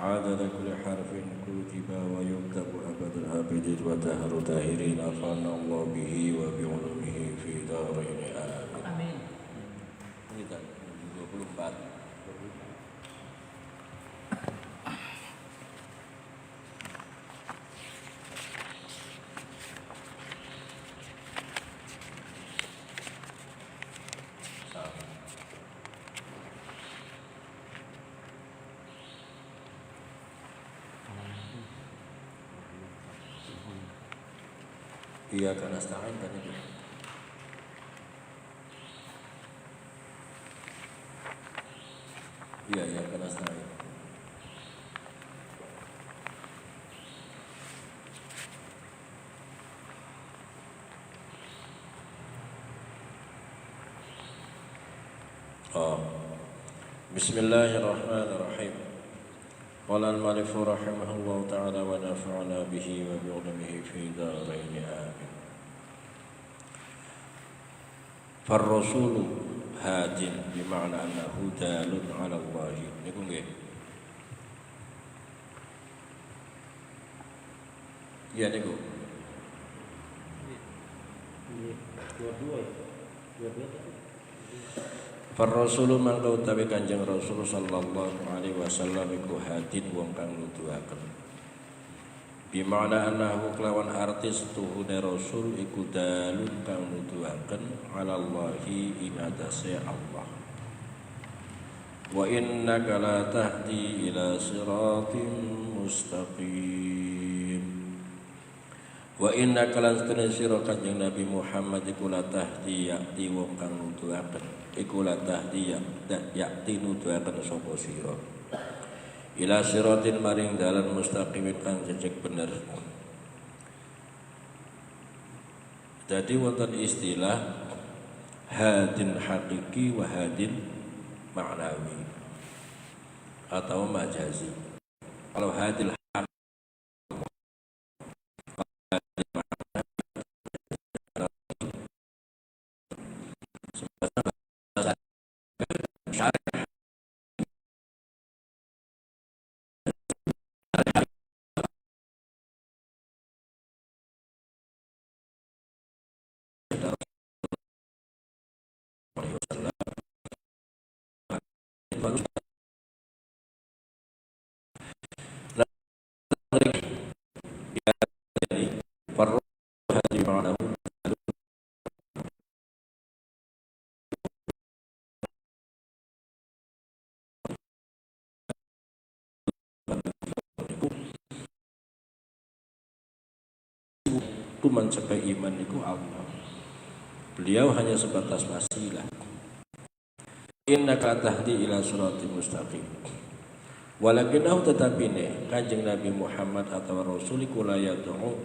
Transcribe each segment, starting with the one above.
عدد كل حرف كتب ويكتب أبد الآبدين ودهر داهرين نفعنا الله به وبعلومه في دارين آمين. Ini kan 24. Iyyaka nasta'in kan itu. Iya, iyyaka nasta'in. Bismillahirrahmanirrahim. Qala al-mu'allif rahimahullahu ta'ala wa nafa'ana bihi wa bi'ulumihi fi darain amin. Far-rasulu hadin bima'na annahu dalun 'ala Allah. Niku nggih. Iya niku. Dua-dua. Farrasulu mangka utawi Kanjeng Rasul sallallahu alaihi wasallam iku hadin wong kang nuduhaken. Bimana annahu kelawan artis tuhune Rasul iku dalun kang nuduhaken alallahi ing atase Allah. Wa innaka la tahdi ila siratim mustaqim. Wa inna kalan setune sira Kanjeng Nabi Muhammad iku la tahdi yakti wong kang nuduhaken iku la tahdi yakti nuduhaken sapa sira ila siratin maring dalan mustaqim kang jejeg bener. Jadi wonten istilah hadin hakiki wa hadin ma'nawi atau majazi. Kalau hadil mencapai iman itu Allah. Beliau hanya sebatas wasilah. Innaka tahdi ila siratal mustaqim. Walakinahu tetapine Kanjeng Nabi Muhammad atau Rasul iku la yad'u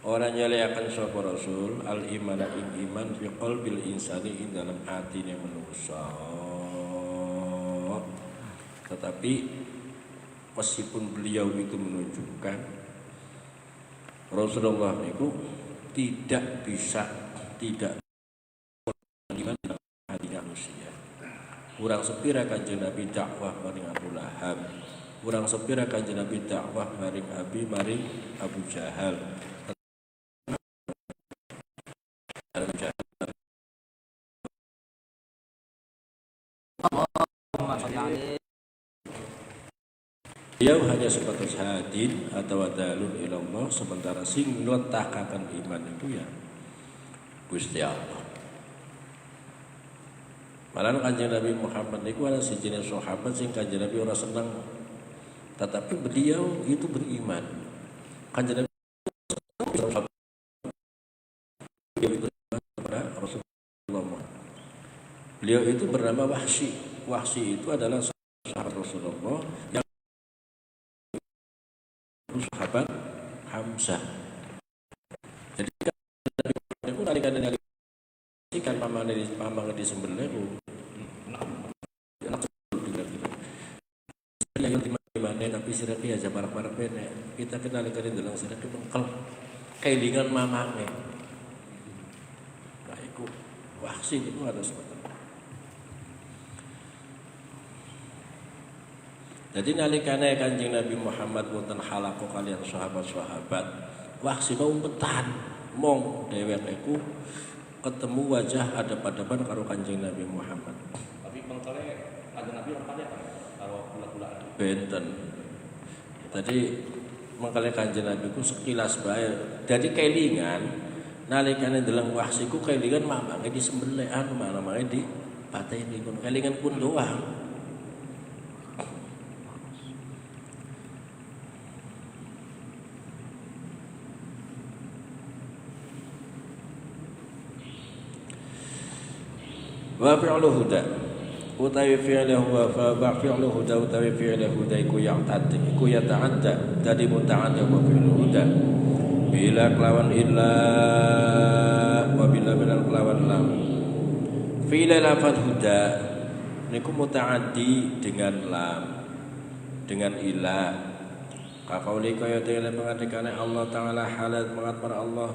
ora nyaliaken sapa Rasul al imana ing iman fi qalbil insani ing dalam atine manusa. Tetapi meskipun beliau itu menunjukkan Rasulullah itu tidak bisa tidak iman dalam hati manusia. Kurang sepira Kanjeng Nabi dakwah maring Abu Lahab, kurang sepira Kanjeng Nabi dakwah maring Abu Jahal. Dia hanya sebatas hadin atau dalun ilallah, sementara sing ngletakaken iman itu ya Gusti Allah. Malah Kanjeng Nabi Muhammad niku ana sejenis sahabat sing Kanjeng Nabi ora seneng, tetapi beliau itu beriman. Kanjeng Nabi itu kepada Rasulullah. Beliau itu bernama Wahsy. Wahsy itu adalah sahabat Rasulullah yang sahabat Hamzah. Jadi aku nalikan kan pamane disembelih yang dimana tapi sirake aja barak-barak benek. Kita kenal kali dalam sirake mengkel kelingan mamane. Nah iku Wahsy itu ada seperti. Jadi nalikane Kanjeng Nabi Muhammad wonten halaqah kalian sahabat-sahabat, Wahsy mau umpetan mong dhewek iku ketemu wajah hadap-hadapan karo Kanjeng Nabi Muhammad. Tapi mengkale Kanjeng Nabi rupane apa? Karo kula-kulaan. Benten. Tadi mengkale Kanjeng Nabi ku sekilas bae. Jadi kelingan nalikane ndeleng Wahsy ku kelingan mamange disembelih mamange di pateni kun kelingan pun doang. Wa fi'lu huda utawi fi'luhu wa fi'lu huda utawi fi'lu huda iku yata'adda dadi muta'adda wa fi'lu huda bila kelawan illa wa bila kelawan lam fi'la lafadz huda niku muta'addi dengan lam dengan ila ka qauli kaya dene pengadikane Allah taala halat mengatur Allah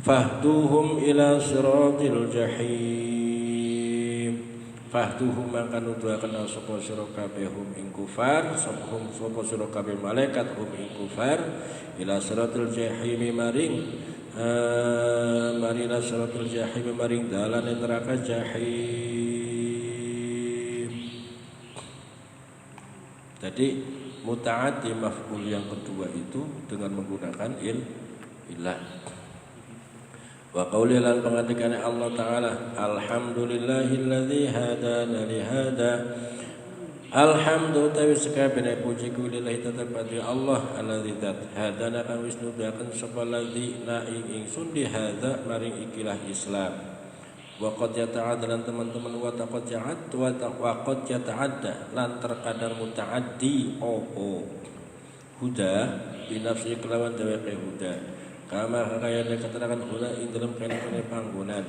fahduhum ila siratil jahim fahduhum maka nuduhaken sapa sira kabeh hum ing kufar sapa sira kabeh malaikat hum ing kufar ila siratil jahim maring marina siratal jahim maring dalan neraka jahim. Jadi mutaaddi maf'ul yang kedua itu dengan menggunakan ilah. Wa qauli lan pangandikane Allah taala, alhamdulillahilladzi hadana li hada. Alhamdu tawi sakabehane puji lillahi tetep pada Allah alladzi zat hadana kan wis nuduhaken sapa ladzi na ingsun di hadza maring ikilah Islam. Wa qad yata'adda lan teman-teman wa qad yata'adda lan terkadang mutaaddi opo huda binafsi kelawan dheweke huda kama kaya keterangan huda ing dalam kene panggonan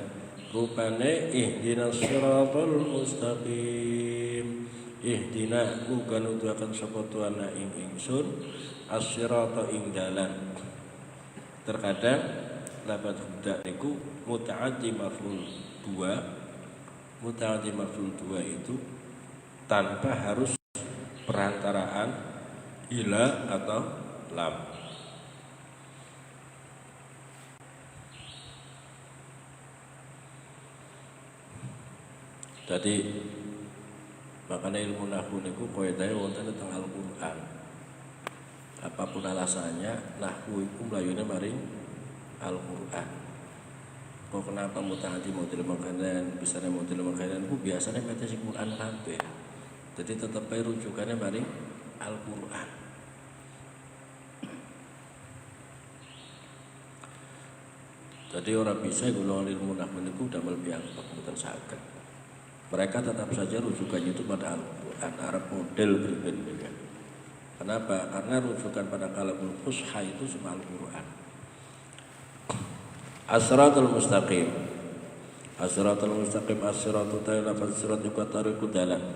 rupane ihdinas siratal mustaqim. Ihdina muga nuduhaken sapa tuana ing ingsun as-sirata ing dalan. Terkadang lafaz huda niku mutaaddi maf'ul 2. Mutaaddi maf'ul 2 itu tanpa harus perantaraan ila atau lam. Jadi makanya ilmu nahwu niku kaidahe wonten teng Al-Qur'an. Apapun alasannya, nahwu iku mlayune maring Al-Qur'an. Kok kenapa mutaaddi model makanan, bisane model makanan ku biasane mete sing Qur'an kabeh. Jadi tetep ae rujukane maring Al-Qur'an. Jadi orang bisa golongan ilmu nahwu niku damel piyambak mboten saged. Mereka tetap saja rujukannya itu pada Al-Quran Arab model berbeda. Kenapa? Karena rujukan pada kalamul fusha itu cuma Al-Quran. As-siratal mustaqim. As-siratal mustaqim as-siratu tawi lafaz sirat iku tariqud dalan.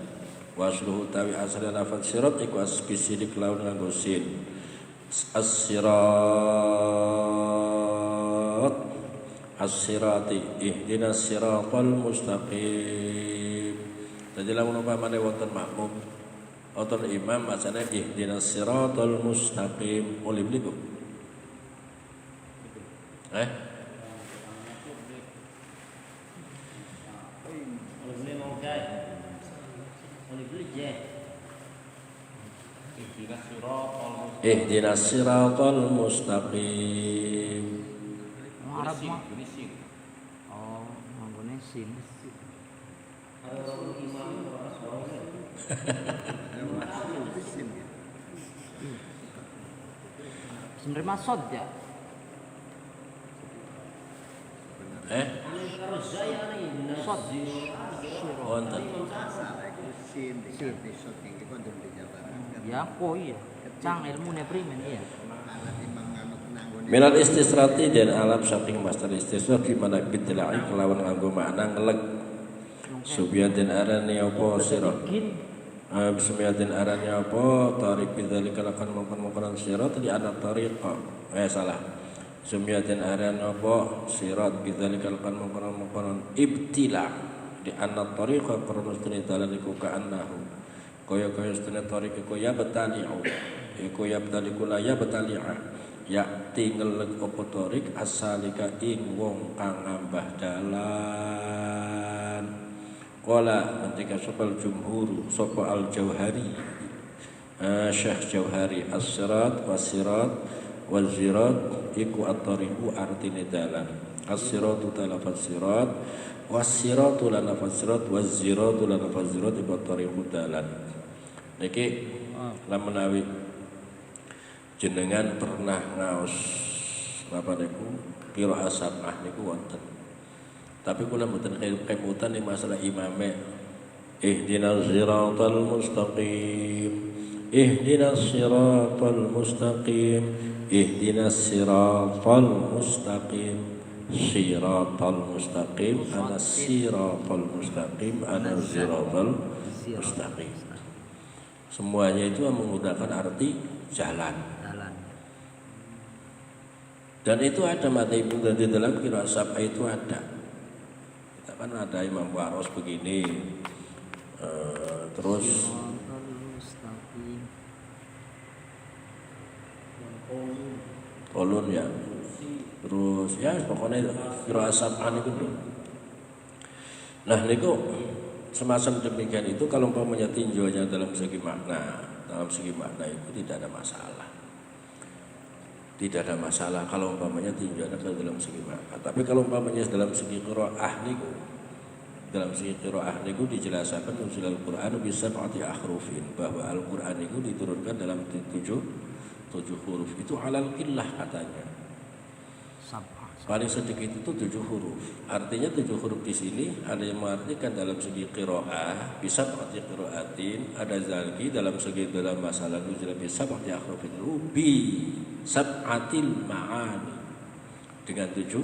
Wasluhu tawi asal lafaz sirat iku asbisidik lawan nganggo sin. As-sirat as-sirati ihdinas siratal mustaqim. Jadi lamun umpamane wonten makmum wonten imam macane ihdinas siratal mustaqim oleh niku. Ihdinas siratal mustaqim. Arab mah. Oh, manggone sin. Senerima sod ya. Sod. Wonten. Ya, kok iya. Cang ilmune primen iya. Minal istisrati dan alam saking master istisrat di mana bidla'i kelawan nganggo makna ngeleg. Subyatin arani apa sirat. Bismillatin arani apa tarik bidzalika lakan mungkon-mungkonan sirat di anak tariqa. Salah. Subyatin arani apa sirat bidzalika lakan mungkon-mungkonan ibtila di anak tariqa karena stene dalan iku ka'annahu. Kaya stene tarik iku ya betali'u. Iku ya betaliku la ya betali'a. Ya tinggal apa tarik asalika ing wong kang ngambah dalan. Qala ketika sopal jumhur sopa al-Jauhari Syekh Jauhari as-sirat was-sirat waz-zirat iku at-tariqu artine dalan. As-siratu talafaz sirat was-siratu lanafaz sirat waz-ziratu lanafaz zirat iku at-tariqu dalan. Niki lamun awi jenengan pernah ngaos napa niku qiraah sab'ah niku wonten. Tapi kula mboten kemutan ing masalah imame. Ihdinas siratal mustaqim. Ihdinas siratal mustaqim. Ihdinas siratal mustaqim. Siratal mustaqim ana siratal mustaqim ana siratal mustaqim. Semuanya itu menggunakan arti jalan. Dan itu ada materi di dalam qiraah sab'ah itu ada. Kan ada Imam Waros begini, terus kolon ya, Terus ya pokoknya qiraah sab'ah niku lho. Nah niku semacam demikian itu kalau umpamanya tinjaunya dalam segi makna itu tidak ada masalah. Tidak ada masalah kalau umpamanya tinjaunya dalam segi makna. Tapi kalau umpamanya dalam segi qiraah niku dijelaskan usul Al-Qur'an bisa sab'ati ahrufin, bahwa Al-Qur'an itu diturunkan dalam tujuh huruf. Itu alal qillah katanya. Paling sedikit itu 7 huruf. Artinya 7 huruf di sini ada yang mengartikan dalam segi qiraah bisa berarti qiraatin, ada lagi dalam masalah nuzul bisa berarti akhrufin rubi sab'atil ma'ani dengan 7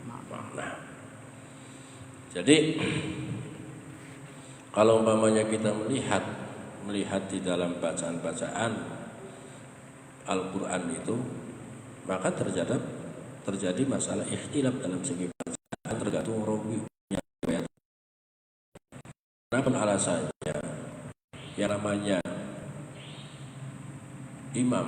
makna. Jadi kalau umpamanya kita melihat di dalam bacaan Al-Qur'an itu, maka terjadi masalah ikhtilaf dalam segi bacaan tergantung rawinya. Kenapa alasannya? Yang namanya imam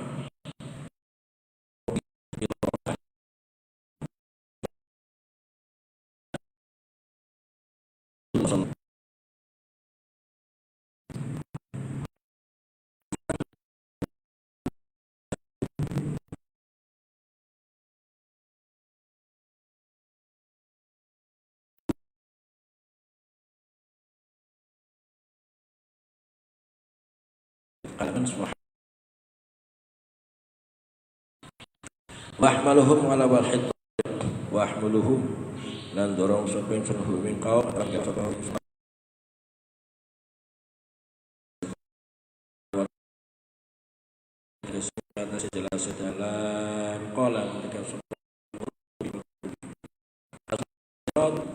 wahmaluhum ala wal hit wahmaluhum lan dorong sopin sunhu min qaum atas jelas dalam kolam ketika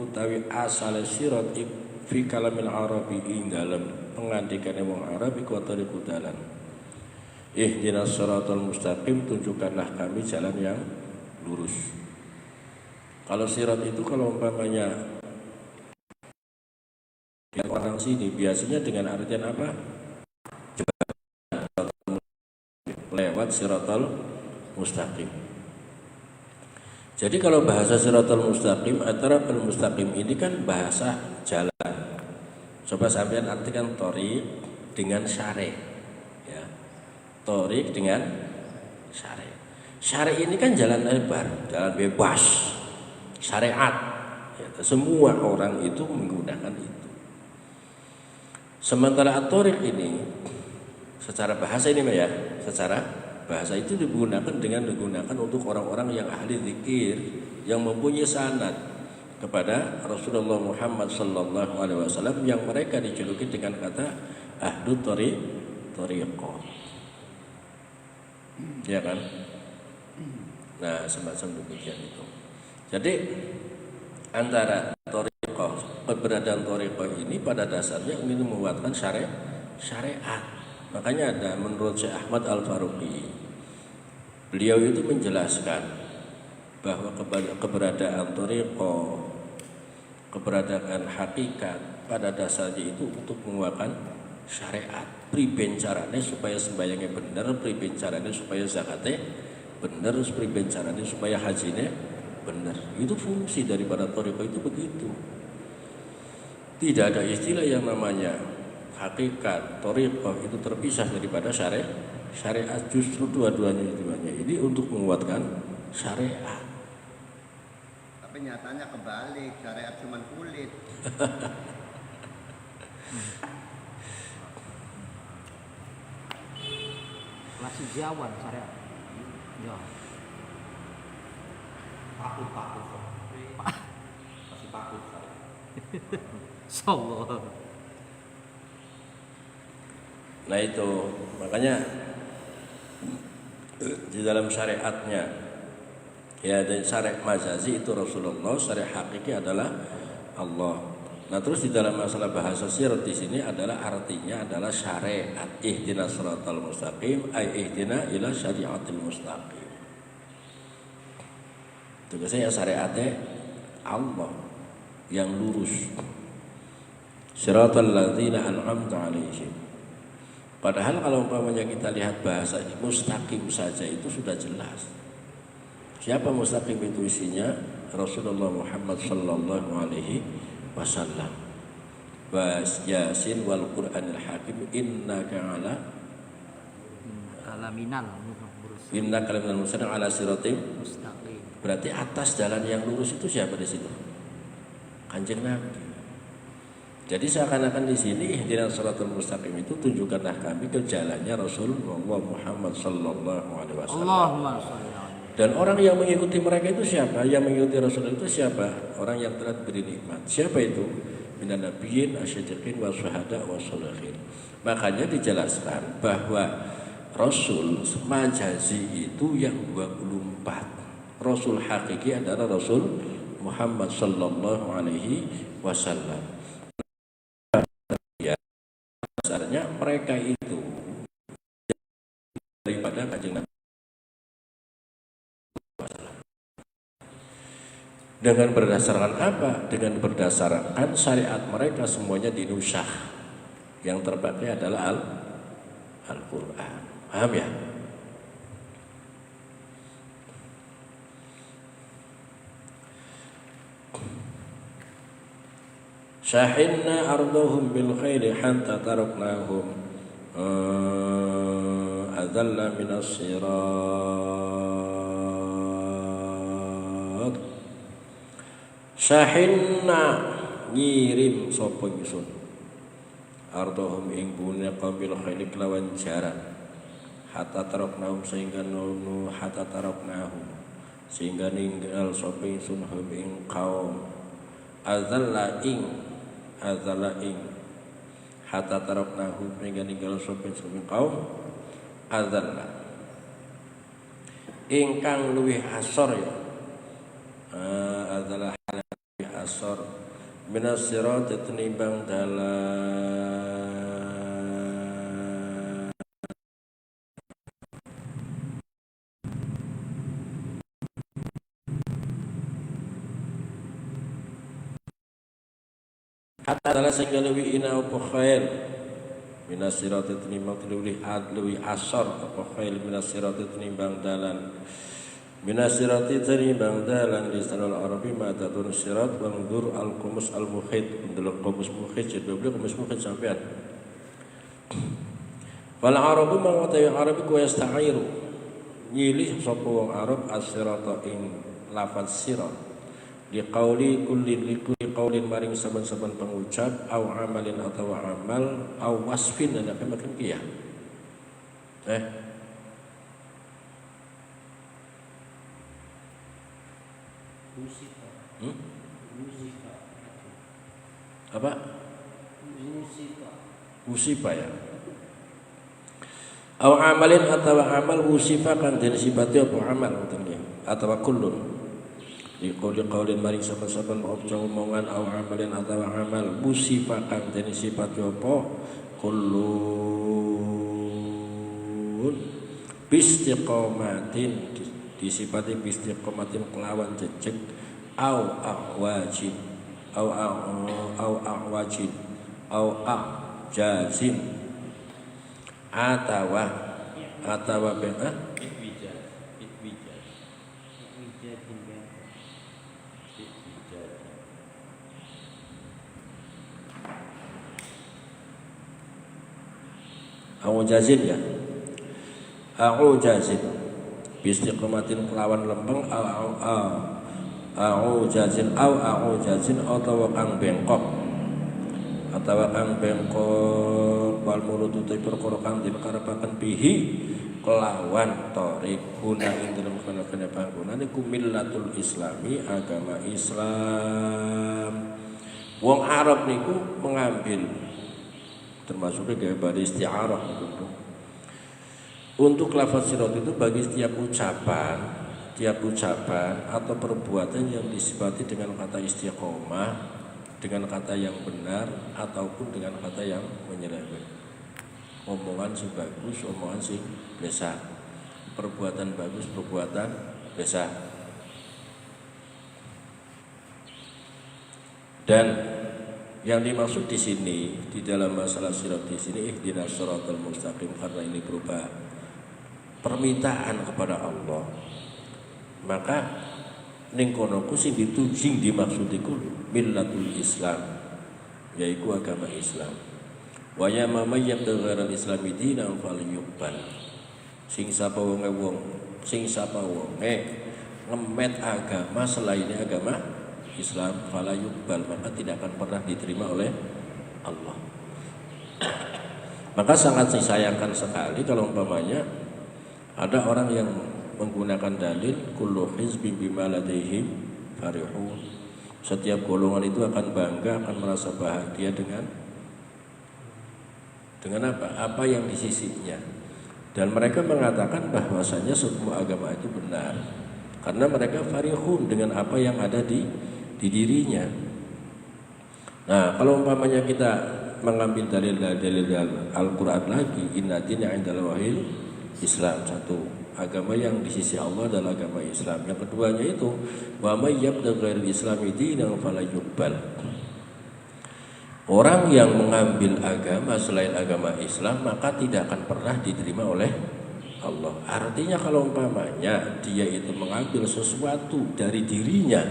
utawi asal sirat fi kalamil arabi ing dalam pengandikane wong Arab iku tariqu dalan. Ihdinas siratal mustaqim, tunjukkanlah kami jalan yang lurus. Kalau sirat itu kalau umpamanya orang sini biasanya dengan artian apa? Lewat siratal mustaqim. Jadi kalau bahasa siratal mustaqim, antara al-mustaqim ini kan bahasa jalan. Coba sampean artikan thoriq dengan syarih, ya. Thoriq dengan syarih. Syarih ini kan jalan lebar, jalan bebas, syariat. Ya, semua orang itu menggunakan itu. Sementara at-thoriq ini secara bahasa ini ya, secara bahasa itu digunakan untuk orang-orang yang ahli zikir, yang mempunyai sanad kepada Rasulullah Muhammad sallallahu alaihi wasallam, yang mereka dijuluki dengan kata ahlu thariqah. Ya kan? Nah, semacam demikian itu. Jadi antara thariqah, keberadaan thariqah ini pada dasarnya ingin menguatkan syariat. Makanya ada menurut Syekh Ahmad Al-Faruqi, beliau itu menjelaskan bahwa keberadaan thariqah, keberadaan hakikat pada dasarnya itu untuk menguatkan syariat. Priben carane supaya sembayangnya benar, priben carane supaya zakatnya benar, priben carane supaya hajinya benar. Itu fungsi daripada thariqah itu begitu. Tidak ada istilah yang namanya hakikat thariqah itu terpisah daripada syariat. Justru dua-duanya ini untuk menguatkan syariat. Tapi nyatanya kebalik, syariat cuma kulit. Masih jawan syariat. Ya. Takut masih takut saya. Insyaallah. Nah itu makanya di dalam syariatnya, ya, dan syariat majazi itu Rasulullah, syariat hakiki adalah Allah. Nah terus di dalam masalah bahasa sirat di sini adalah artinya adalah syariat. Ihdinas siratal mustaqim, ay ihdina ila syariatil mustaqim. Tugasnya syariatnya Allah yang lurus. Siratal ladzina an'amta 'alaihim. Padahal kalau umpamanya kita lihat bahasa mustaqim saja itu sudah jelas. Siapa mustaqim itu isinya? Rasulullah Muhammad sallallahu alaihi wasallam. Bas Yasin wal Qur'anil Hakim innaka ala mustaqim ala siratim mustaqim. Berarti atas jalan yang lurus itu siapa di situ? Kanjeng Nabi. Jadi seakan-akan di sini ihdinas shiratal mustaqim itu tunjukkanlah kami ke jalannya Rasulullah Muhammad sallallahu alaihi wasallam. Allahumma shalli alaihi. Dan orang yang mengikuti mereka itu siapa? Yang mengikuti Rasul itu siapa? Orang yang telah beri nikmat. Siapa itu? Minan nabiyyin asyiddiqin wa syuhada wa sholihin. Makanya dijelaskan bahwa Rasul majazi itu yang 24. Rasul hakiki adalah Rasul Muhammad sallallahu alaihi wasallam. Dasarnya mereka itu daripada Kanjeng Nabi. Dengan berdasarkan apa? Dengan berdasarkan syariat mereka semuanya dinusah. Yang terpakai adalah Al-Quran. Paham ya? Syahidna ardhum bil khairi hatta taraknahum adalla minas sirat. Syahidna ngirim sapa ingsun ardhum ing bune qabil khairi kelawan jaran hatta taraknahum sehingga ninggal sapa ingsun hum ing kaum azalla ing hatta taraknahu hingga ninggal sopin kaum azalla ingkang luwih asor ya azalla luwih asor minas sirat tenimbang dalan hatta adalah sehingga lebih ina apa khair minas sirati tenimbang lebih asar apa khair minas sirati tenimbang dalan minas sirati tenimbang dalan lisanul arabi madatun sirat wangdur al-qumus al-mukhid untuk qumus mukhid jadi beliau qumus mukhid sampean wal arabu mangwatai arabi ku yasta'iru nyilih sapa wong arab as-sirata ing lafaz sirat liqauli kulli qaulin maring saban-saban pengucap au amalin atau amal au wasfin dan apa makin kia apa musifa ya au amalin atau amal musifa kan den sifati apa amal atau kullun di qaulin maring saban-saban omongan au amalin atau amal musifa kang dene sifat apa kullun bistiqamatin disifati bistiqamatin kelawan jejeg au awajin au awajin au jazim atawa bena A'ujazin ya A'ujazin bistiqamatin kelawan lempeng A'ujazin atau kang bengkok wal murututi perkara kang dikarepaken bihi kelawan tarik guna ing dalem kene panggonan iku millatul islami agama Islam. Wong Arab niku mengambil termasuknya gaya pada isti'arah untuk lafaz sirat itu bagi setiap ucapan atau perbuatan yang disifati dengan kata istiqomah, dengan kata yang benar ataupun dengan kata yang menyeleweng. Omongan sing bagus, omongan sing biasa, perbuatan bagus, perbuatan biasa. Dan yang dimaksud di sini di dalam masalah sirat di sini ihdinas shiratal mustaqim karena ini berupa permintaan kepada Allah Maka ning kono ku sing dimaksud iku millatul Islam, yaiku agama Islam. Wa ya may yabtaghi al-islami dinan falyuqbal. Sing sapa wonge ngemet agama selain agama Islam falyuqbal, maka tidak akan pernah diterima oleh Allah. Maka sangat disayangkan sekali kalau umpamanya ada orang yang menggunakan dalil kullu hizbin bima ladaihim farihun. Setiap golongan itu akan bangga, akan merasa bahagia dengan apa? Apa yang di sisinya. Dan mereka mengatakan bahwasanya semua agama itu benar karena mereka farihun dengan apa yang ada di dirinya. Nah, kalau umpamanya kita mengambil dalil Al-Quran lagi, inna dina indal wahil Islam, satu, agama yang di sisi Allah adalah agama Islam. Yang keduanya itu wa may yabtaghi ghairal islami dinan fala yuqbal. Orang yang mengambil agama selain agama Islam maka tidak akan pernah diterima oleh Allah. Artinya kalau umpamanya dia itu mengambil sesuatu dari dirinya,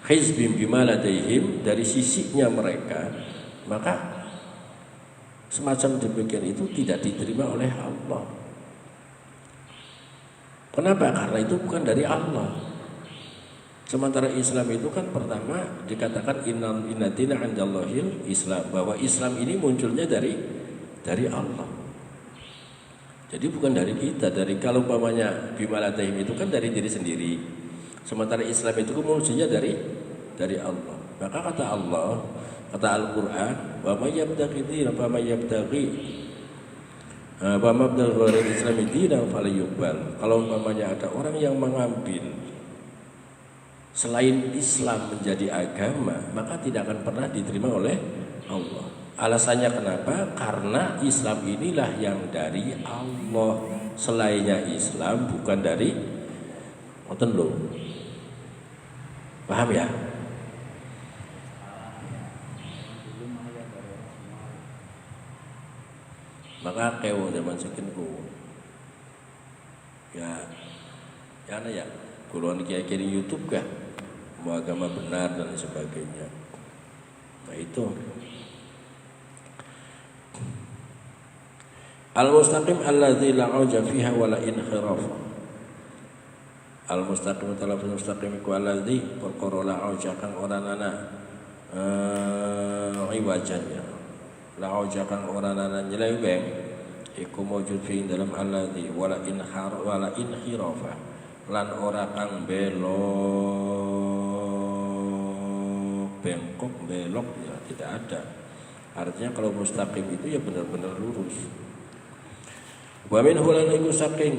hizbim bima ladaihim, dari sisinya mereka, maka semacam demikian itu tidak diterima oleh Allah. Kenapa? Karena itu bukan dari Allah. Sementara Islam itu kan pertama dikatakan inna dina 'indallahil Islam, bahwa Islam ini munculnya dari Allah. Jadi bukan dari kita. Dari kalau umpamanya bima ladaihim itu kan dari diri sendiri. Sementara Islam itu munculnya dari Allah. Maka kata Allah, kata Al-Quran, wa may yabtaghi ghairal islami dinan falyuqbal. Kalau umpamanya ada orang yang mengambil selain Islam menjadi agama, maka tidak akan pernah diterima oleh Allah. Alasannya kenapa? Karena Islam inilah yang dari Allah. Selainnya Islam bukan dari ngoten lho. Paham ya? Maka kewo zaman sekinku ya ana ya kuluan kiai-kiai di YouTube kan mau agama benar dan sebagainya. Nah itu al-mustaqim alladzi la auja fiha wala inhiraf. Al-mustaqim talafuz mustaqim ku alladzi perkara la auja kang ora ana iwajan ya. La auja kang ora ana nyeleweng iku maujud fi dalam alladzi wala inhirafa lan ora kang bengkok belok ya, tidak ada. Artinya kalau mustaqim itu ya benar-benar lurus. Wa min hulan iku saking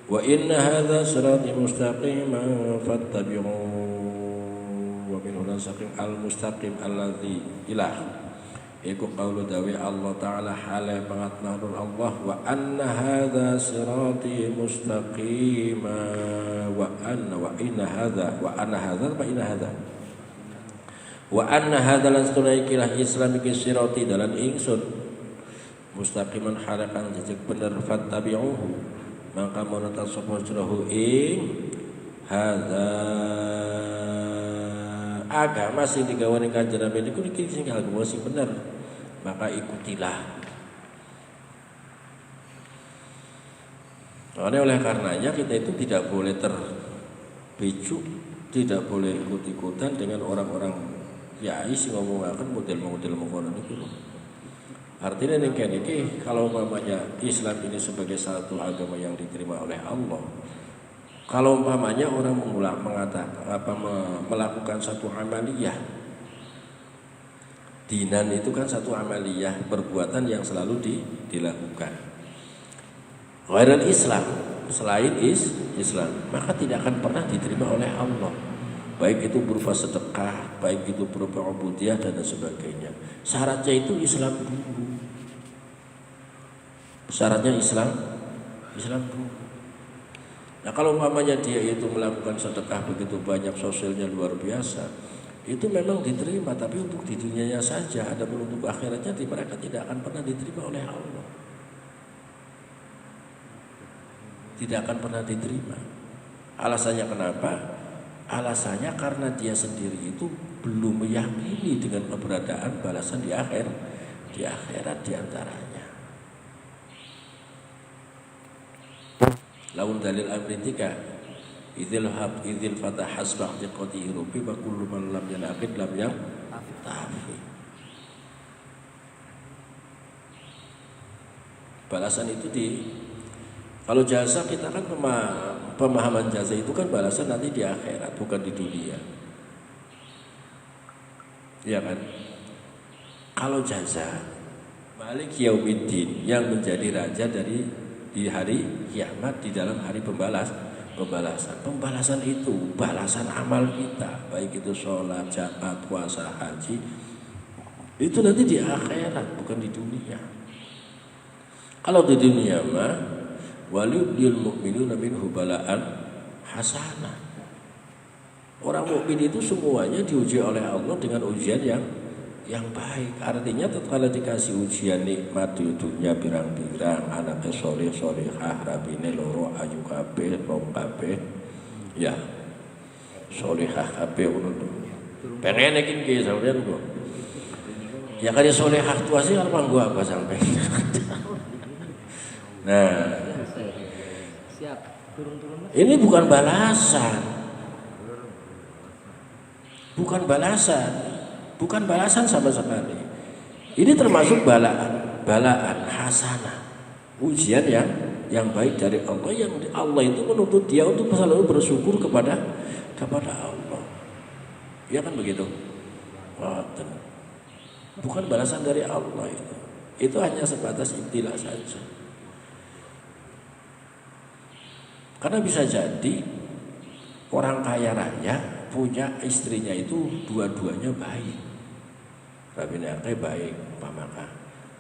wa inna hadza sirati mustaqiman fattabi'u. Wa min hulan saking al mustaqim alladzi ilah iku qaulu dawi Allah Ta'ala hale banget nahdul Allah wa anna hadza sirati mustaqima wa inna hadza lan sunaikilah Islam iki sirati dalan ingsun mustaqiman halakan jejak bener fattabi'uhu maka monata sapa sirahu ing hadza agama sing digawe ning Kanjeng Nabi niku iki sing agama sing bener, maka ikutilah. Oleh karenanya kita itu tidak boleh terpicu, tidak boleh ikut-ikutan dengan orang-orang kiai sing ngomongaken model-model mengkono niku. Artinya ning kene iki kalau umpamanya Islam ini sebagai satu agama yang diterima oleh Allah, kalau umpamanya orang melakukan satu amaliyah, dinan itu kan satu amaliyah, perbuatan yang selalu dilakukan. Ghairal Islam, selain Islam, maka tidak akan pernah diterima oleh Allah. Baik itu berupa sedekah, baik itu berupa ubudiyah dan sebagainya. Syaratnya itu Islam dulu. Syaratnya Islam dulu. Nah kalau umpamanya dia itu melakukan sedekah begitu banyak, sosialnya luar biasa, itu memang diterima, tapi untuk di dunianya saja. Adapun untuk akhiratnya mereka tidak akan pernah diterima oleh Allah. tidak akan pernah diterima. Alasannya kenapa? Alasannya karena dia sendiri itu belum meyakini dengan keberadaan balasan di akhirat diantaranya. Laun dalil amrin 3 Idzil fatah hasbah diqati rubi wa kullu man lam yanaqid lam tafi. Balasan itu kalau jasa kita kan pemahaman jasa itu kan balasan nanti di akhirat bukan di dunia. Iya kan? Kalau jasa Malik Yaumiddin yang menjadi raja di hari kiamat di dalam hari pembalasan. Pembalasan itu balasan amal kita, baik itu sholat, zakat, puasa, haji, itu nanti di akhirat bukan di dunia. Kalau di dunia mah waliyul mu'minuna minhu bala'an hasanah. Orang mukmin itu semuanya diuji oleh Allah dengan ujian yang baik. Artinya tatkala dikasih ujian nikmat di dunia pirang-pirang, anaknya soleh-solehah, rabine loro ayu kabeh, rom kabeh, ya solehah kabeh ngono to. Pengen iki nggih sampeyan kok. Ya kali solehah tua sih apa gua apa sampai. Nah, Siap. Turun-turun. ini bukan balasan. Bukan balasan sama sekali. Ini termasuk balaan hasanah. Ujian yang baik dari Allah, yang Allah itu menuntut dia untuk selalu bersyukur kepada Allah. Ya kan begitu? Bukan balasan dari Allah itu. Itu hanya sebatas ibtila saja. Karena bisa jadi orang kaya raya punya istrinya itu dua-duanya baik. Rabine akeh baik, pamaka.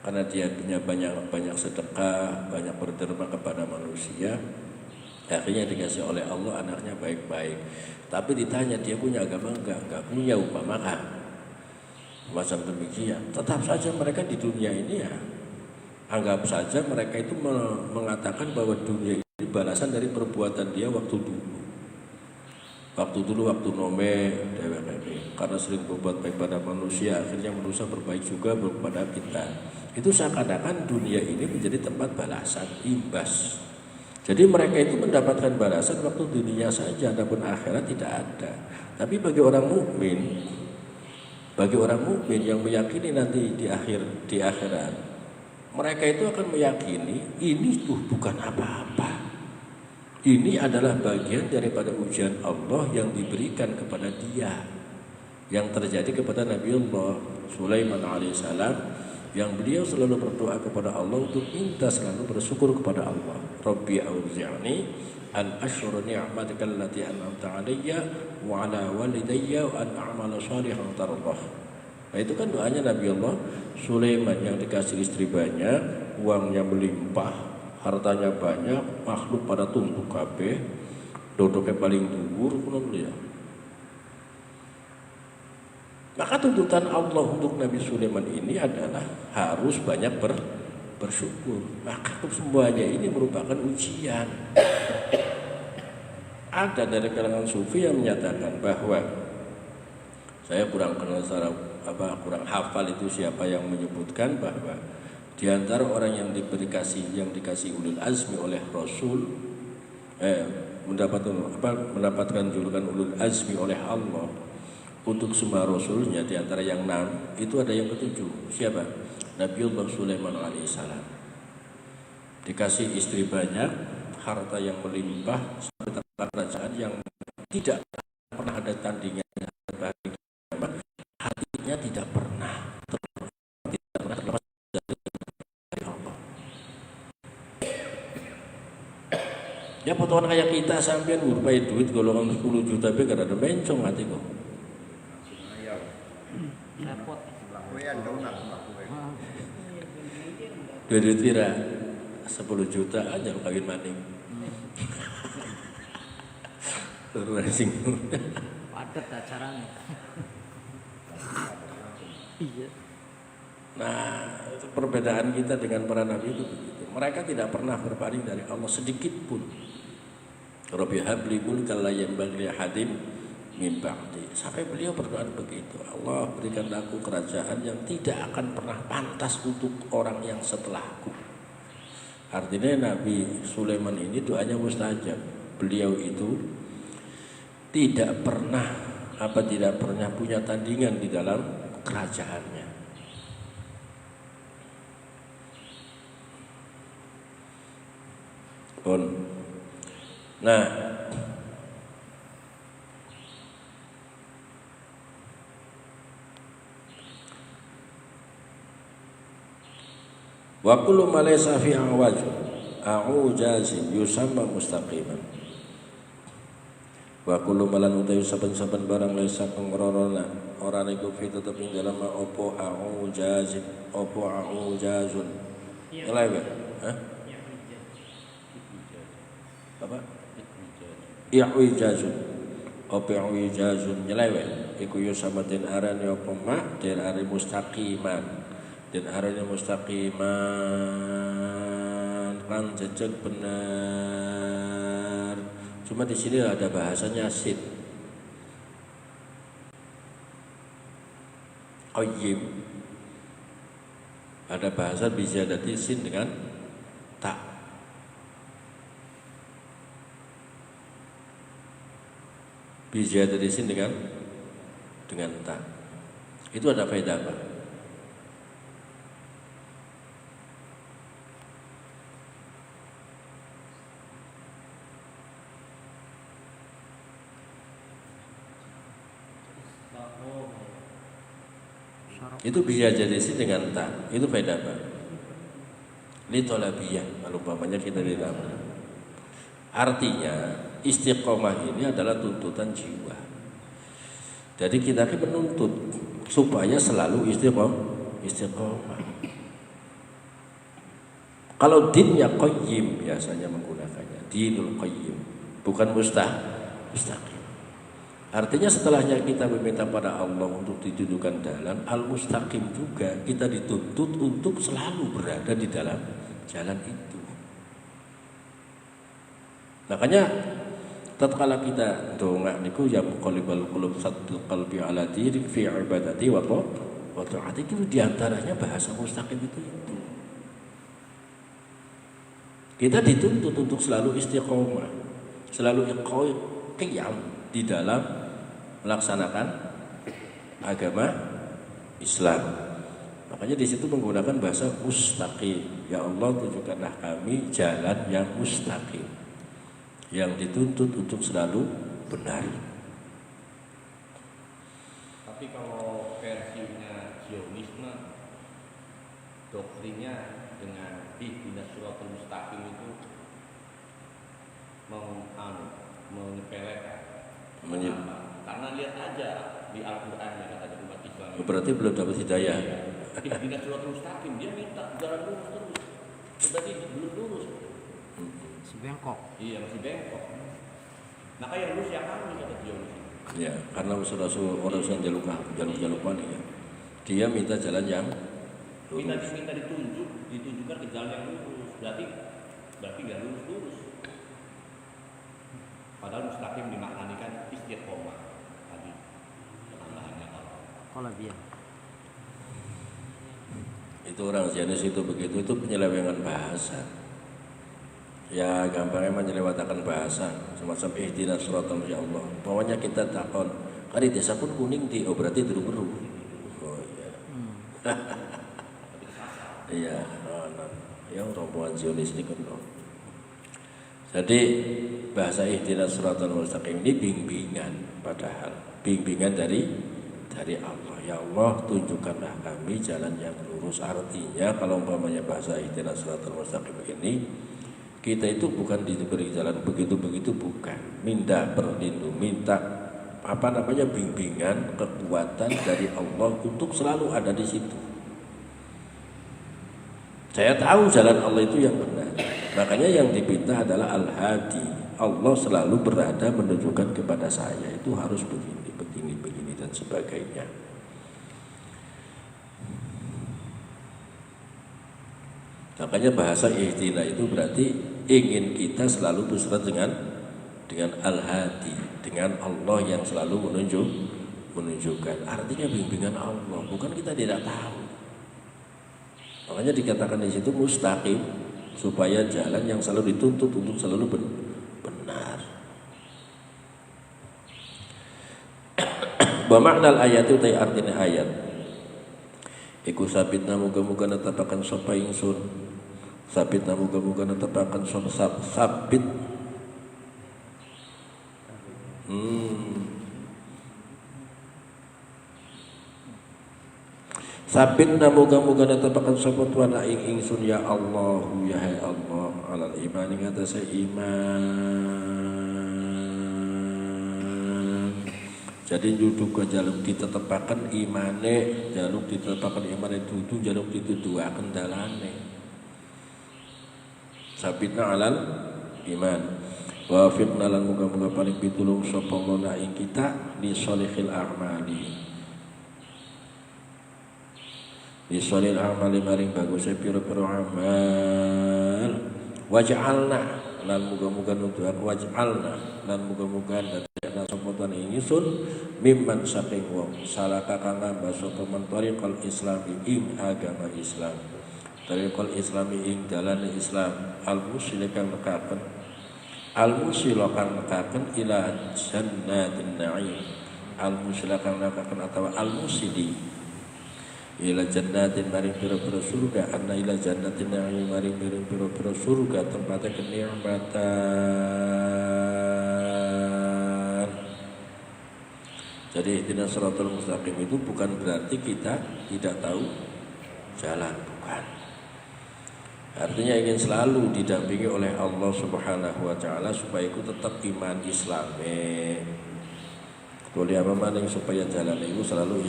Karena dia punya banyak sedekah, banyak berderma kepada manusia. Akhirnya dikasih oleh Allah anaknya baik-baik. Tapi ditanya dia punya agama enggak punya upamaka. Macam demikian. Tetap saja mereka di dunia ini ya. Anggap saja mereka itu mengatakan bahwa dunia ini balasan dari perbuatan dia waktu waktu nome DWP, karena sering berbuat baik pada manusia, akhirnya manusia berbaik juga kepada kita. Itu seakan-akan dunia ini menjadi tempat balasan, imbas. Jadi mereka itu mendapatkan balasan waktu dunia saja, adapun akhirat tidak ada. Tapi bagi orang mukmin yang meyakini nanti di akhirat, mereka itu akan meyakini ini bukan apa-apa. Ini adalah bagian daripada ujian Allah yang diberikan kepada dia, yang terjadi kepada Nabiullah Sulaiman alaihissalam, yang beliau selalu berdoa kepada Allah untuk minta selalu bersyukur kepada Allah. Rabbi auzi'ni an ashkura ni'mataka allati an'amta 'alayya wa 'ala walidayya wa an a'mala shalihan tardah. Nah itu kan doanya Nabiullah Sulaiman yang dikasih istri banyak, uangnya melimpah, hartanya banyak, makhluk pada tumpuk kabeh, dodoknya paling dhuwur ngono ya. Maka tuntutan Allah untuk Nabi Sulaiman ini adalah harus banyak bersyukur. Maka semuanya ini merupakan ujian. Ada dari kalangan sufi yang menyatakan bahwa, saya kurang kenal kurang hafal itu siapa yang menyebutkan bahwa di antara orang yang dikasih ulul azmi oleh Rasul, mendapatkan julukan ulul azmi oleh Allah untuk semua rasulnya, di antara yang 6 itu ada yang ke-7. Siapa? Nabiullah Sulaiman alaihissalam. Dikasih istri banyak, harta yang melimpah, sampai kerajaan yang tidak pernah ada tandingannya, hatinya tidak pernah terlepas dari Allah. Ya potongan kayak kita sampean ngurupai duit golongan 10 juta be kada ada bencong hati kok. Repot. Lakuin dong, lakuin. Duit pira 10 juta aja lu kawin maning. Terus sing Padat acaranya. Iya. Nah, itu perbedaan kita dengan para nabi itu begitu. Mereka tidak pernah berpaling dari Allah sedikit pun. Rabbi habli mulkan la yanbaghi li ahadin min ba'di. Sampai beliau berdoa begitu. Allah berikan aku kerajaan yang tidak akan pernah pantas untuk orang yang setelahku. Artinya Nabi Sulaiman ini doanya mustajab. Beliau itu tidak pernah punya tandingan di dalam kerajaannya. Nah, wa kullu ma laysa fi a'ujazin yusamma mustaqiman. Wa kullu malan utawi saben-saben barang laysa kang ora niku fi tetep ing dalem opo a'ujazun. Elewe. Apa? I'wijazun. Opo i'wijazun nyelewe iku yo samaten arane apa mak den are mustaqiman. Den arane mustaqiman kan jejeg benar. Cuma di sini ada bahasanya sin. Qayyim. Ada bahasa bisa jadi sin dengan ta. Bisa dari sin dengan ta. Itu ada faedah apa? Itu bisa jadi sin dengan ta. Itu faedah apa? Litolabiyah. Kalau umpamanya kita ditambah. Artinya istiqomah ini adalah tuntutan jiwa. Jadi kita menuntut supaya selalu istiqomah. Kalau dinnya qayyim biasanya menggunakannya dinul qayyim, bukan mustaqim. Artinya setelahnya kita meminta pada Allah untuk ditunjukkan jalan al-mustaqim juga kita dituntut untuk selalu berada di dalam jalan itu. Makanya tatkala kita dongak niku ya muqallibal qulub saddul qalbi ala dinik fi ibadati wa taati, itu diantaranya bahasa mustaqim itu. Kita dituntut untuk selalu istiqomah, selalu qiyam di dalam melaksanakan agama Islam. Makanya di situ menggunakan bahasa mustaqim. Ya Allah, tunjukkanlah kami jalan yang mustaqim, yang dituntut untuk selalu benar. Tapi kalau versinya Zionisme, doktrinnya dengan ihdinas siratal mustaqim itu menyepelekan. Karena lihat aja di Al-Quran yang kata umat Islam. Berarti belum dapat hidayah. Ihdinas siratal mustaqim, dia minta jalan lurus terus. Berarti belum lurus. Si bengkok. Iya, masih bengkok. Nah kayak lurus yang kami kata Zionis. Ya, karena orang yang jaluk ya. Dia minta jalan yang lurus. Minta ditunjukkan ke jalan yang lurus. Berarti nggak lurus. Padahal mustaqim dimaknanikan istiqomah tadi. Tambahannya kalau biar. Itu orang Zionis itu begitu, itu penyelewengan bahasa. Ya gampangnya menyelewatakan bahasa semacam ihdinas siratal ya Allah. Pokoknya kita takon, kali desa pun kuning di berarti beru. Oh iya. Iya, yang rombongan Zionis ini kan. Jadi bahasa ihdinas siratal mustaqim ini bimbingan, padahal bimbingan dari Allah. Ya Allah, tunjukkanlah kami jalan yang lurus. Artinya kalau umpamanya bahasa ihdinas siratal mustaqim ini, kita itu bukan diberi jalan begitu-begitu, bukan. Minta bimbingan, kekuatan dari Allah untuk selalu ada di situ. Saya tahu jalan Allah itu yang benar. Makanya yang dipinta adalah Al-Hadi. Allah selalu berada menunjukkan kepada saya itu harus begini dan sebagainya. Makanya bahasa ihtina itu berarti ingin kita selalu bersama dengan dengan Al-Hadi, dengan Allah yang selalu menunjukkan. Artinya bimbingan Allah, bukan kita tidak tahu. Makanya dikatakan di situ mustaqim, supaya jalan yang selalu dituntut untuk selalu benar. Wa makna ayat itu artinya ayat. Iku sabitna muga-muga netapaken sapa ingsun. Sabitna muga-muga netapaken sapa sabit. Sabitna muga-muga netapaken sapa Tuhan ing ingsun ya Allah, ya Allah, alal iman ing atase iman. Jadi juga jaluk ditetepaken imane, jaluk ditetepaken imane dudu jaluk dituduhaken dalane. Sabitna alal iman. Wa fiqna lan muga-muga paling pitulung sapa Allah ing kita li sholihil a'mali. Li sholihil a'mali maring bagusé pira-pira amal. Waj'alna lan muga-muga nuduhaken waj'alna lan muga-muga dadekna sapa Tuhan ing ingsun mimman saking wong salaka kang ngambah sapa mentariqal islami ing agama Islam. Tariqal islami ing dalane Islam al-musil kang nekaken al-musil kang nekaken ila jannatin na'im. Al-musil kang nekaken atawa al-musili ila jannatin maring pira-pira surga, anna ila jannatin na'im maring pira-pira surga tempatnya kenikmatan. Jadi ihdinas shiratal mustaqim itu bukan berarti kita tidak tahu jalan, bukan. Artinya ingin selalu didampingi oleh Allah Subhanahu wa taala supaya itu tetap iman Islam. Kuliah apa supaya jalan itu selalu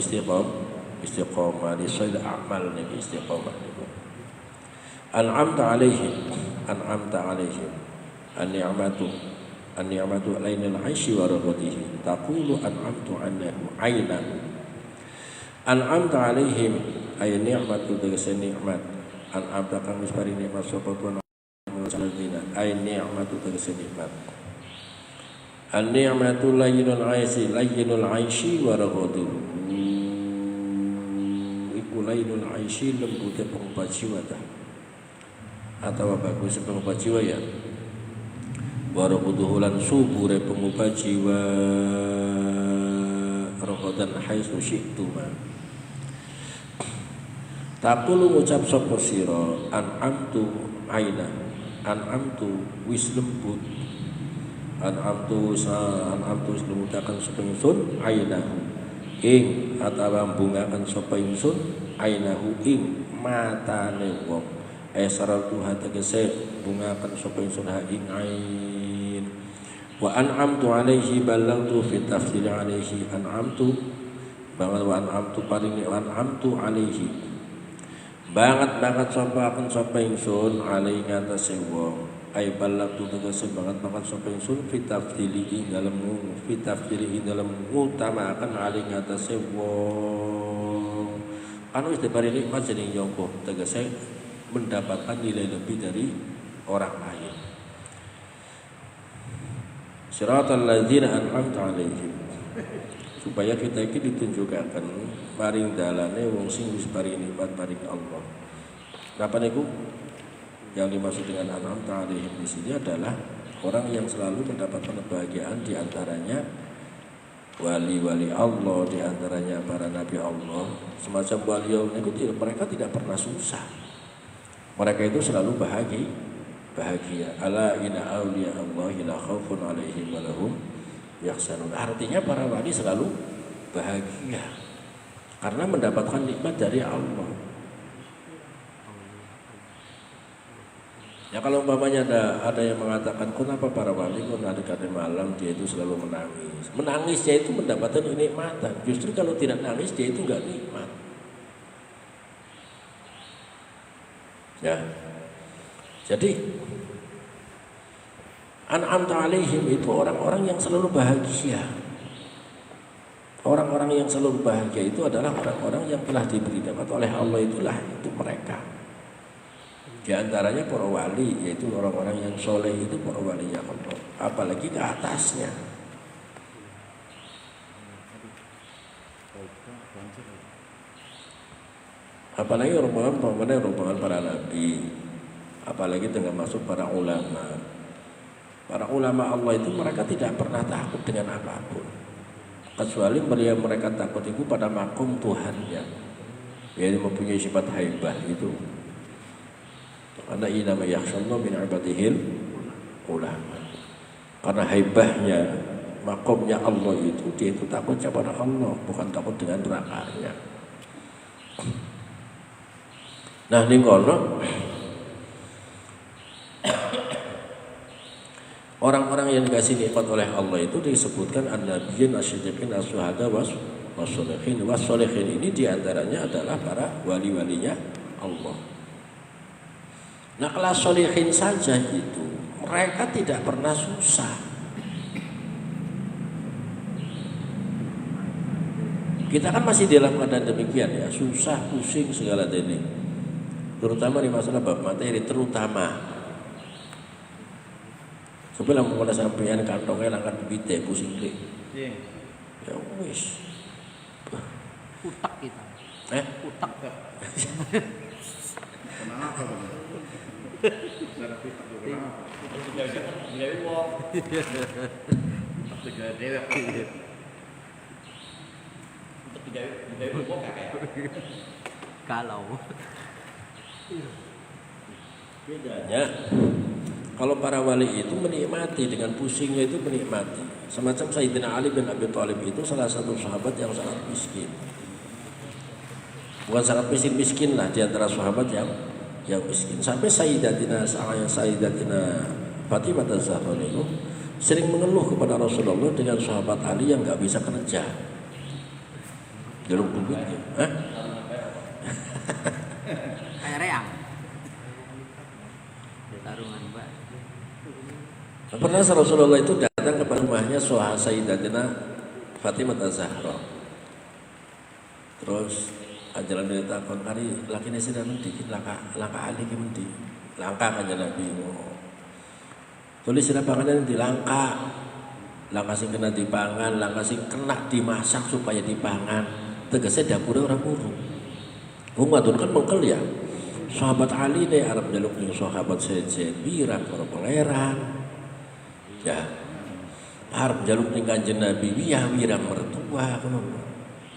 istiqomah di sel amal niku istiqomah niku. An'amta alaihim an-ni'matu alainal 'aisy wa raghatihi taqulu an'amtu annahu 'ainahu. An'amta alaihim ay ni'matu tegese nikmat. An'amta kang wis paring nikmat sapa Tuhan ay ni'matu tegese nikmat. An-ni'matu layyinul 'aisy wa raghatuhu. Lainul aishi lembutnya pengubah jiwa atau bagus pengubah jiwa ya warakuduhulan subure pengubah jiwa rokodan haitsu syi'tuma. Takulu ngucap sapa sira an'amtu aina an'amtu wis lembut an'amtu lembutaken sapa ingsun ainahu ing atawa bungaken sapa ingsun ainahu ing matane wong esaratu tegese bungaken sapa ingsun ha ing ain. Wa an'amtu alaihi balagtu fi tafsir alaihi an'amtu banget wa an'amtu paring an'amtu alaihi banget sapa ingsun alaihi ngatasi wong ay balagtu tegese banget sapa ingsun fi tafsiri ing dalem ngutamaken alaihi ngatasi wong anu wis diberi nikmat jeneng nyongko tegese mendapatkan nilai lebih dari orang lain. Siratal ladzina an'amta 'alaihim supaya kita iki ditunjukaken maring dalane wong sing wis paring nikmat maring Allah. Napa niku? Yang dimaksud dengan an'amta 'alaihim di sini adalah orang yang selalu mendapatkan kebahagiaan, di antaranya wali-wali Allah, di antaranya para nabi Allah. Semacam wali Allah itu mereka tidak pernah susah. Mereka itu selalu bahagia. Ala inna awliya Allahi la khaufun alaihim wa lahum yahzanun. Artinya para wali selalu bahagia karena mendapatkan nikmat dari Allah. Ya kalau umpamanya ada yang mengatakan kenapa para wali kok ada malam dia itu selalu menangis. Menangis dia itu mendapatkan kenikmatan. Justru kalau tidak nangis dia itu enggak nikmat. Ya. Jadi an'amta alaihim itu orang-orang yang selalu bahagia. Orang-orang yang selalu bahagia itu adalah orang-orang yang telah diberi nikmat oleh Allah, itu mereka. Di antaranya para wali, yaitu orang-orang yang soleh itu para walinya Allah. apalagi ke atasnya. Apalagi rombongan para nabi, apalagi dengan masuk para ulama. Para ulama Allah itu mereka tidak pernah takut dengan apapun, kecuali mereka takut itu pada makom Tuhannya, yaitu mempunyai sifat haibah itu. Karena inama yakhshallahu min ibadihil ulama. Karena haibahnya, makomnya Allah itu, dia itu takut kepada Allah, bukan takut dengan nerakanya. Nah ning kono orang-orang yang dikasih nikmat oleh Allah itu disebutkan an-nabiyyin asy-syiddiqin as-syuhada was-sholihin. Was-sholihin ini diantaranya adalah para wali-walinya Allah. Nah kelas sholihin saja itu mereka tidak pernah susah. Kita kan masih dalam keadaan demikian ya, susah, pusing segala ini. Terutama di masalah bab materi, terutama sebelum mulai sampeyan kantongnya langkan bibite pusing deh. Ya wis. Utak kita. Utak. Kenapa Bang? Digawe wong. Digawe dewek. Untuk digawe wong kakek. Kalau bedanya kalau para wali itu menikmati, dengan pusingnya itu menikmati. Semacam Sayyidina Ali bin Abi Thalib itu salah satu sahabat yang sangat miskin. Bukan sangat miskin lah, di antara sahabat yang miskin. Sampai Sayyidatina Fatimah Az-Zahra itu sering mengeluh kepada Rasulullah dengan sahabat Ali yang nggak bisa kerja. Jalur duitnya. kayak reang. Tarungan Mbak. Pernah Rasulullah itu datang ke rumahnya Sayyidatina Fatimah Az-Zahra. Terus ajaran dia takon kali laki ini sedang dikit langkah ali ki mendi. Langkah kan Nabi. Tulis sira panganan di langkah. Langkah sing kena dipangan, langkah sing kena dimasak supaya dipangan. Tegese dapure ora buruk. Wong wadon kan mengkel ya. Sahabat Ali nih Arab jaluk ning sahabat sejen wirang para pangeran. Ya. Arab jaluk ning Kanjeng Nabi wirang mertua ngono.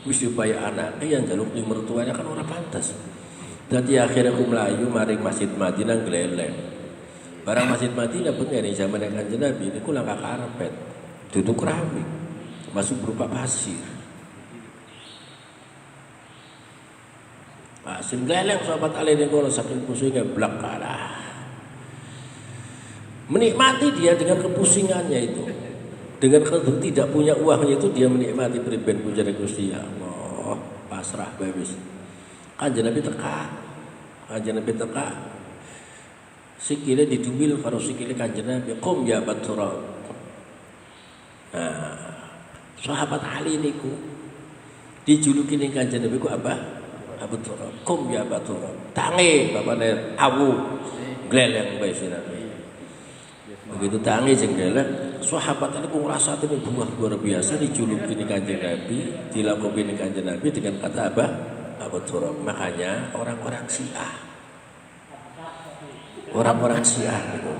Wis supaya anaknya yang jaluk ning mertuanya kan ora pantas. Dadi akhirnya aku melayu maring Masjid Madinah gleleng. Barang Masjid Madinah bener nih zaman Kanjeng Nabi niku langkah karpet. Duduk keramik. Masuk berupa pasir. Pasir gleleng sahabat Ali ning kono saking pusingnya blak kalah. Menikmati dia dengan kepusingannya itu. Dengan tidak punya uangnya itu dia menikmati priben pujian Gusti Allah. Pasrah bae wis. Kanjeng Nabi teka. Sikile didumbil karo sikile Kanjeng Nabi. Qum ya Baturab. Nah, sahabat Ali niku dijuluki ning Kanjeng Nabi ku apa? Abu Turab. Qum ya Baturab. Tangi bapane awu gleleng bae sirahe. Begitu tangi sing gleleng, sahabat niku ngrasakne luar biasa dijuluki ning Kanjeng Nabi, dilakoni ning Kanjeng Nabi dengan kata apa? Abu Turab. Makanya orang-orang Syiah itu